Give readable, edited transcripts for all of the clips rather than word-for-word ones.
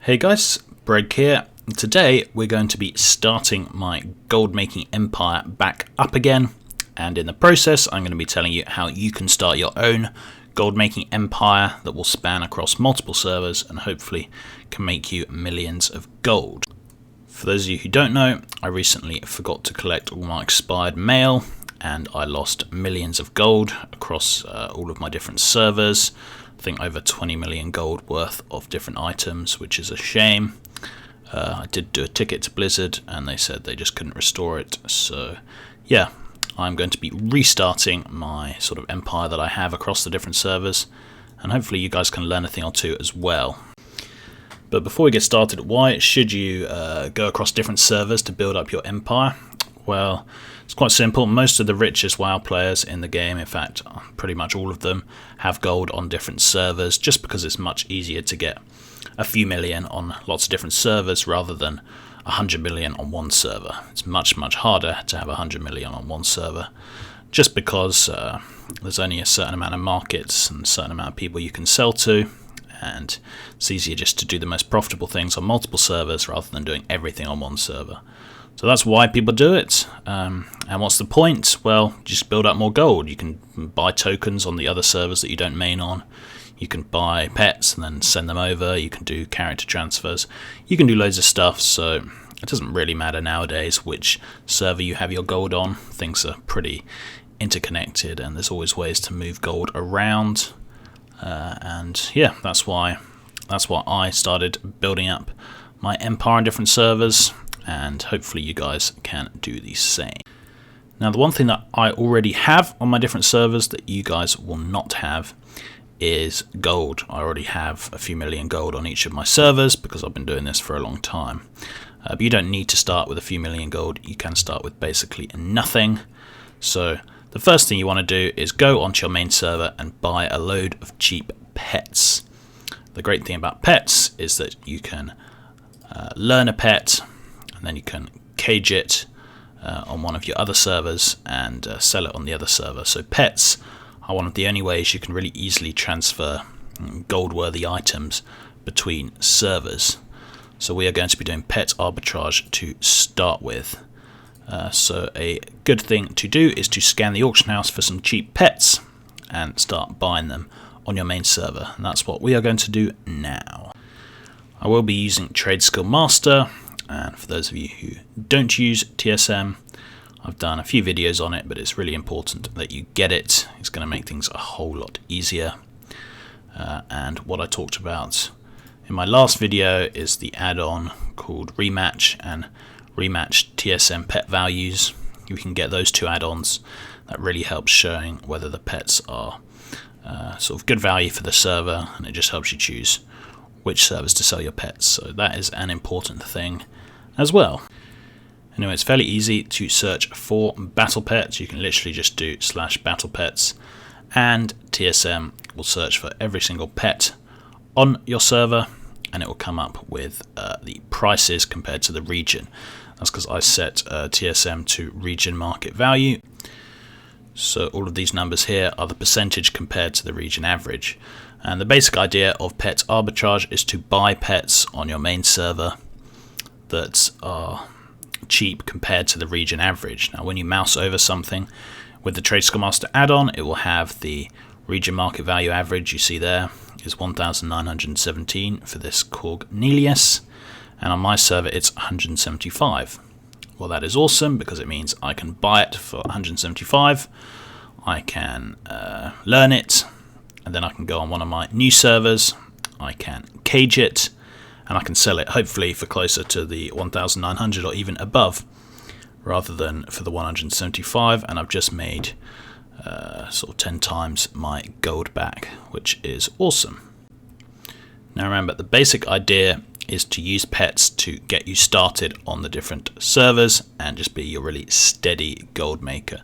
Hey guys, Breg here. Today we're going to be starting my gold making empire back up again, and in the process I'm going to be telling you how you can start your own gold making empire that will span across multiple servers and hopefully can make you millions of gold. For those of you who don't know, I recently forgot to collect all my expired mail and I lost millions of gold across all of my different servers. I think over 20 million gold worth of different items, which is a shame. I did do a ticket to Blizzard and they said they just couldn't restore it. So yeah, I'm going to be restarting my sort of empire that I have across the different servers, and hopefully you guys can learn a thing or two as well. But before we get started, why should you go across different servers to build up your empire? Well, it's quite simple. Most of the richest WoW players in the game, in fact pretty much all of them, have gold on different servers just because it's much easier to get a few million on lots of different servers rather than 100 million on one server. It's much harder to have 100 million on one server just because there's only a certain amount of markets and a certain amount of people you can sell to, and it's easier just to do the most profitable things on multiple servers rather than doing everything on one server. So that's why people do it. And what's the point? Well, just build up more gold. You can buy tokens on the other servers that you don't main on. You can buy pets and then send them over. You can do character transfers. You can do loads of stuff. So it doesn't really matter nowadays which server you have your gold on. Things are pretty interconnected and there's always ways to move gold around. And yeah, that's why I started building up my empire on different servers, and hopefully you guys can do the same. Now, the one thing that I already have on my different servers that you guys will not have is gold. I already have a few million gold on each of my servers because I've been doing this for a long time. But you don't need to start with a few million gold. You can start with basically nothing. So the first thing you want to do is go onto your main server and buy a load of cheap pets. The great thing about pets is that you can learn a pet and then you can cage it on one of your other servers and sell it on the other server. So pets are one of the only ways you can really easily transfer gold-worthy items between servers. So we are going to be doing pet arbitrage to start with. So a good thing to do is to scan the auction house for some cheap pets and start buying them on your main server. And that's what we are going to do now. I will be using Trade Skill Master. And for those of you who don't use TSM, I've done a few videos on it, but it's really important that you get it. It's going to make things a whole lot easier. And what I talked about in my last video is the add-on called Rematch and Rematch TSM pet values. You can get those two add-ons. That really helps showing whether the pets are sort of good value for the server, and it just helps you choose which servers to sell your pets. So that is an important thing as well. Anyway, it's fairly easy to search for battle pets. You can literally just do /battle pets and TSM will search for every single pet on your server and it will come up with the prices compared to the region. That's because I set TSM to region market value. So all of these numbers here are the percentage compared to the region average. And the basic idea of pet arbitrage is to buy pets on your main server that are cheap compared to the region average. Now, when you mouse over something with the Trade Skill Master add-on, it will have the region market value average. You see there is 1,917 for this Cornelius, and on my server it's 175. Well, that is awesome because it means I can buy it for 175. I can learn it, and then I can go on one of my new servers. I can cage it, and I can sell it hopefully for closer to the 1,900 or even above, rather than for the 175. And I've just made sort of 10 times my gold back, which is awesome. Now remember, the basic idea is to use pets to get you started on the different servers and just be your really steady gold maker.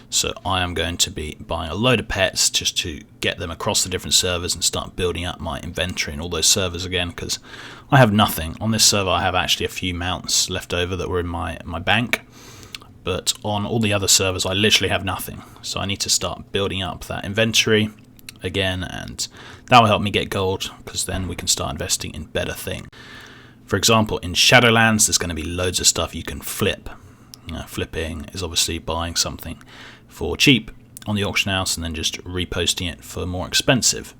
So I am going to be buying a load of pets just to get them across the different servers and start building up my inventory in all those servers again, because I have nothing. On this server I have actually a few mounts left over that were in my bank, but on all the other servers I literally have nothing. So I need to start building up that inventory again, and that will help me get gold because then we can start investing in better things. For example, in Shadowlands, there's going to be loads of stuff you can flip. Flipping is obviously buying something for cheap on the auction house and then just reposting it for more expensive.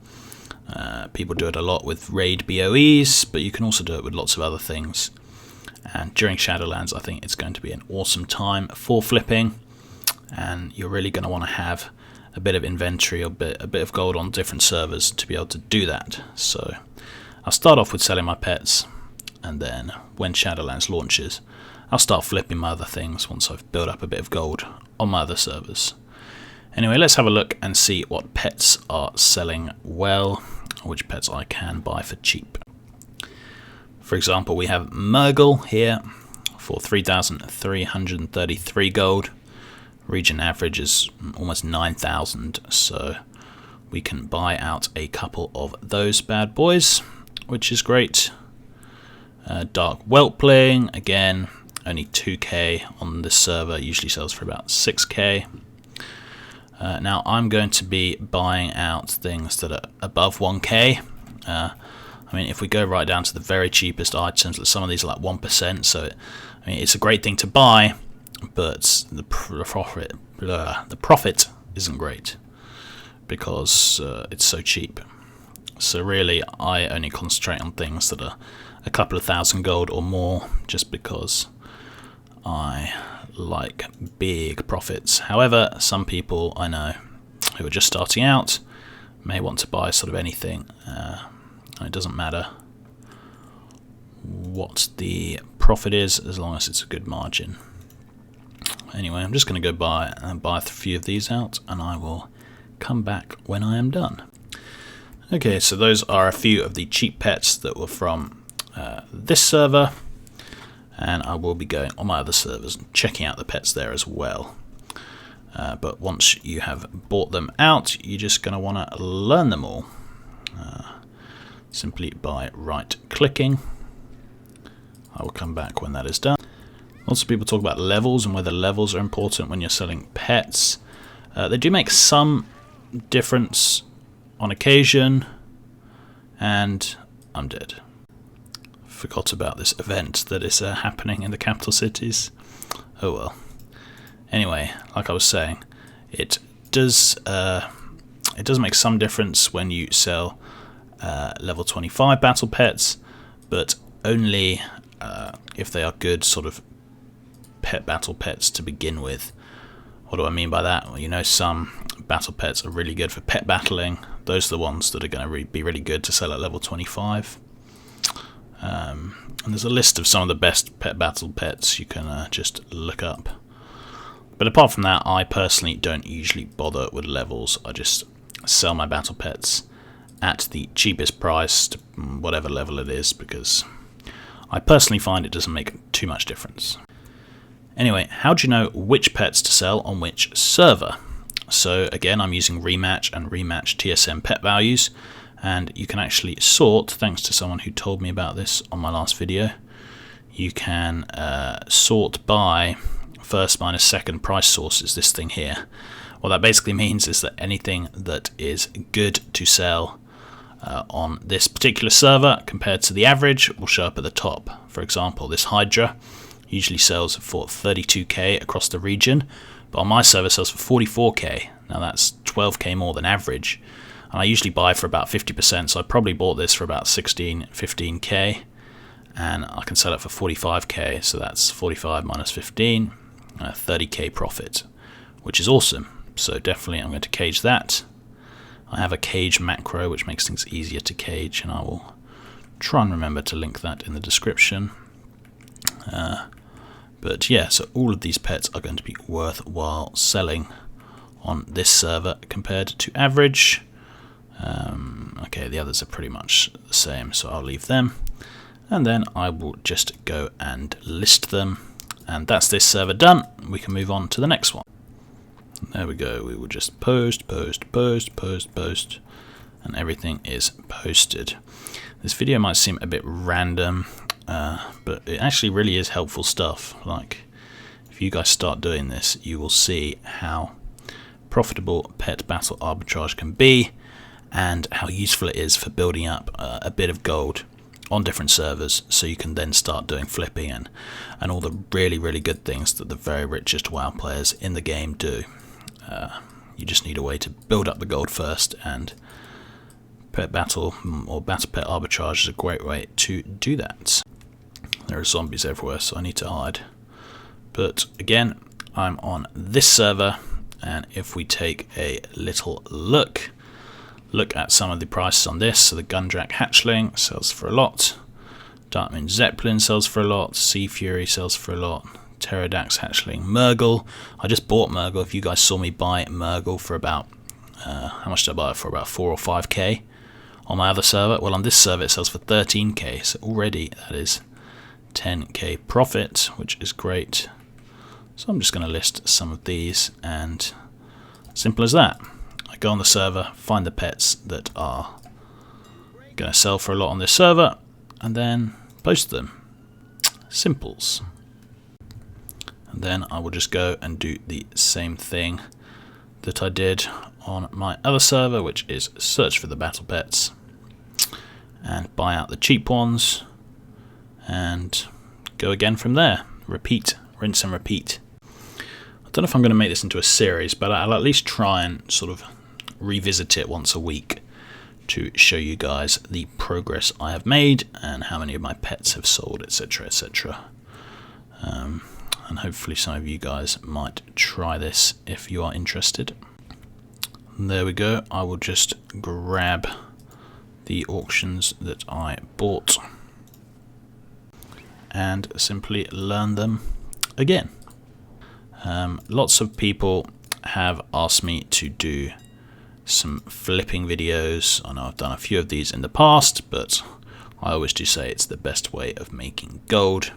People do it a lot with raid BOEs, but you can also do it with lots of other things. And during Shadowlands, I think it's going to be an awesome time for flipping, and you're really going to want to have a bit of inventory, a bit of gold on different servers to be able to do that. So I'll start off with selling my pets, and then when Shadowlands launches, I'll start flipping my other things once I've built up a bit of gold on my other servers. Anyway, let's have a look and see what pets are selling well, which pets I can buy for cheap. For example, we have Murgle here for 3,333 gold. Region average is almost 9,000, so we can buy out a couple of those bad boys, which is great. Dark Whelpling, again, only 2k on this server, usually sells for about 6k. Now I'm going to be buying out things that are above 1k. I mean, if we go right down to the very cheapest items, some of these are like 1%, so I mean, it's a great thing to buy, but the profit isn't great because it's so cheap. So really, I only concentrate on things that are a couple of thousand gold or more, just because I like big profits. However, some people I know who are just starting out may want to buy sort of anything. It doesn't matter what the profit is as long as it's a good margin. Anyway, I'm just going to go buy a few of these out, and I will come back when I am done. Okay, so those are a few of the cheap pets that were from this server, and I will be going on my other servers and checking out the pets there as well. But once you have bought them out, you're just going to want to learn them all simply by right clicking. I will come back when that is done. Lots of people talk about levels and whether levels are important when you're selling pets. They do make some difference on occasion, and I'm dead. Forgot about this event that is happening in the capital cities. Oh well. Anyway, like I was saying, it does make some difference when you sell level 25 battle pets, but only if they are good sort of battle pets to begin with. What do I mean by that? Well, you know, some battle pets are really good for pet battling. Those are the ones that are going to be really good to sell at level 25. And there's a list of some of the best pet battle pets you can just look up. But apart from that, I personally don't usually bother with levels. I just sell my battle pets at the cheapest price, to whatever level it is, because I personally find it doesn't make too much difference. Anyway, how do you know which pets to sell on which server? So again, I'm using Rematch and Rematch TSM pet values, and you can actually sort, thanks to someone who told me about this on my last video. You can sort by first minus second price sources, this thing here. What that basically means is that anything that is good to sell on this particular server compared to the average will show up at the top. For example, this Hydra usually sells for 32k across the region, but on my server sells for 44k. Now that's 12k more than average, and I usually buy for about 50%, so I probably bought this for about 15k, and I can sell it for 45k, so that's 45 minus 15, 30k profit, which is awesome. So definitely I'm going to cage that. I have a cage macro which makes things easier to cage, and I will try and remember to link that in the description. But yeah, so all of these pets are going to be worthwhile selling on this server compared to average. Okay, the others are pretty much the same, so I'll leave them. And then I will just go and list them. And that's this server done. We can move on to the next one. There we go. We will just post, and everything is posted. This video might seem a bit random, but it actually really is helpful stuff. Like, if you guys start doing this, you will see how profitable pet battle arbitrage can be, and how useful it is for building up a bit of gold on different servers, so you can then start doing flipping and all the really good things that the very richest WoW players in the game do. You just need a way to build up the gold first, and Pet Battle or Battle Pet Arbitrage is a great way to do that. There are zombies everywhere, so I need to hide. But again, I'm on this server, and if we take a little look at some of the prices on this. So the Gundrack Hatchling sells for a lot, Darkmoon Zeppelin sells for a lot, Sea Fury sells for a lot, Pterodax Hatchling, Murgle. I just bought Murgle. If you guys saw me buy Murgle for about, how much did I buy it for? About 4 or 5k on my other server. Well, on this server it sells for 13k, so already that is 10k profit, which is great. So I'm just going to list some of these, and simple as that. I go on the server, find the pets that are going to sell for a lot on this server, and then post them. Simples. And then I will just go and do the same thing that I did on my other server, which is search for the battle pets and buy out the cheap ones and go again from there. Repeat, rinse and repeat. I don't know if I'm going to make this into a series, but I'll at least try and sort of revisit it once a week to show you guys the progress I have made and how many of my pets have sold, etc, etc. And hopefully some of you guys might try this if you are interested. There we go. I will just grab the auctions that I bought and simply learn them again. Lots of people have asked me to do some flipping videos. I know I've done a few of these in the past, but I always do say it's the best way of making gold,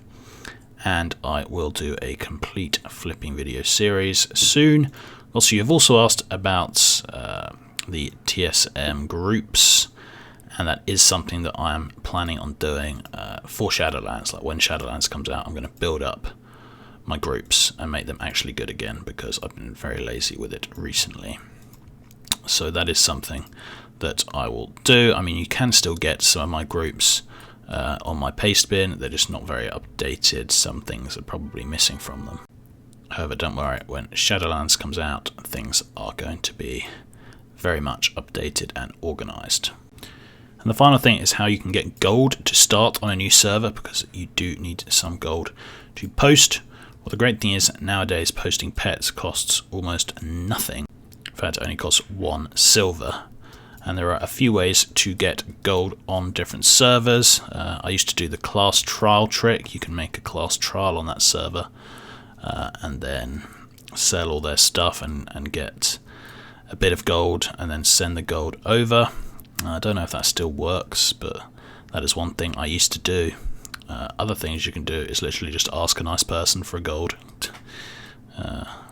and I will do a complete flipping video series soon. Also, you've also asked about the TSM groups, and that is something that I'm planning on doing for Shadowlands. Like when Shadowlands comes out, I'm going to build up my groups and make them actually good again, because I've been very lazy with it recently. So that is something that I will do. I mean, you can still get some of my groups on my paste bin. They're just not very updated. Some things are probably missing from them. However, don't worry, when Shadowlands comes out, things are going to be very much updated and organized. And the final thing is how you can get gold to start on a new server, because you do need some gold to post. Well, the great thing is nowadays posting pets costs almost nothing. In fact, it only costs 1 silver. And there are a few ways to get gold on different servers. I used to do the class trial trick. You can make a class trial on that server and then sell all their stuff and get a bit of gold and then send the gold over. I don't know if that still works, but that is one thing I used to do. Other things you can do is literally just ask a nice person for gold.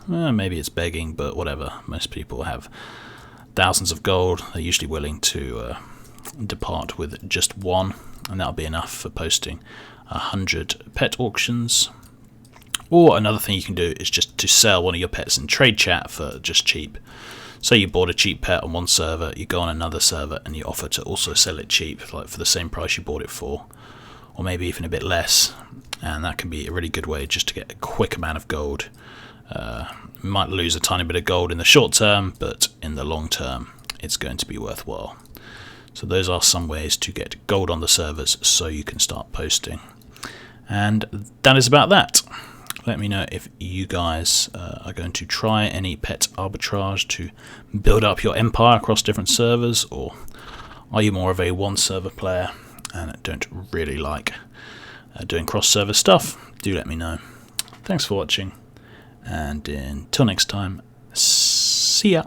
Maybe it's begging, but whatever. Most people have thousands of gold. They're usually willing to depart with just 1, and that'll be enough for posting 100 pet auctions. Or another thing you can do is just to sell one of your pets in trade chat for just cheap. So you bought a cheap pet on one server, you go on another server and you offer to also sell it cheap, like for the same price you bought it for, or maybe even a bit less. And that can be a really good way just to get a quick amount of gold. You might lose a tiny bit of gold in the short term, but in the long term it's going to be worthwhile. So those are some ways to get gold on the servers so you can start posting. And that is about that. Let me know if you guys are going to try any pet arbitrage to build up your empire across different servers, or are you more of a one server player and don't really like doing cross server stuff? Do let me know. Thanks for watching, and until next time, see ya.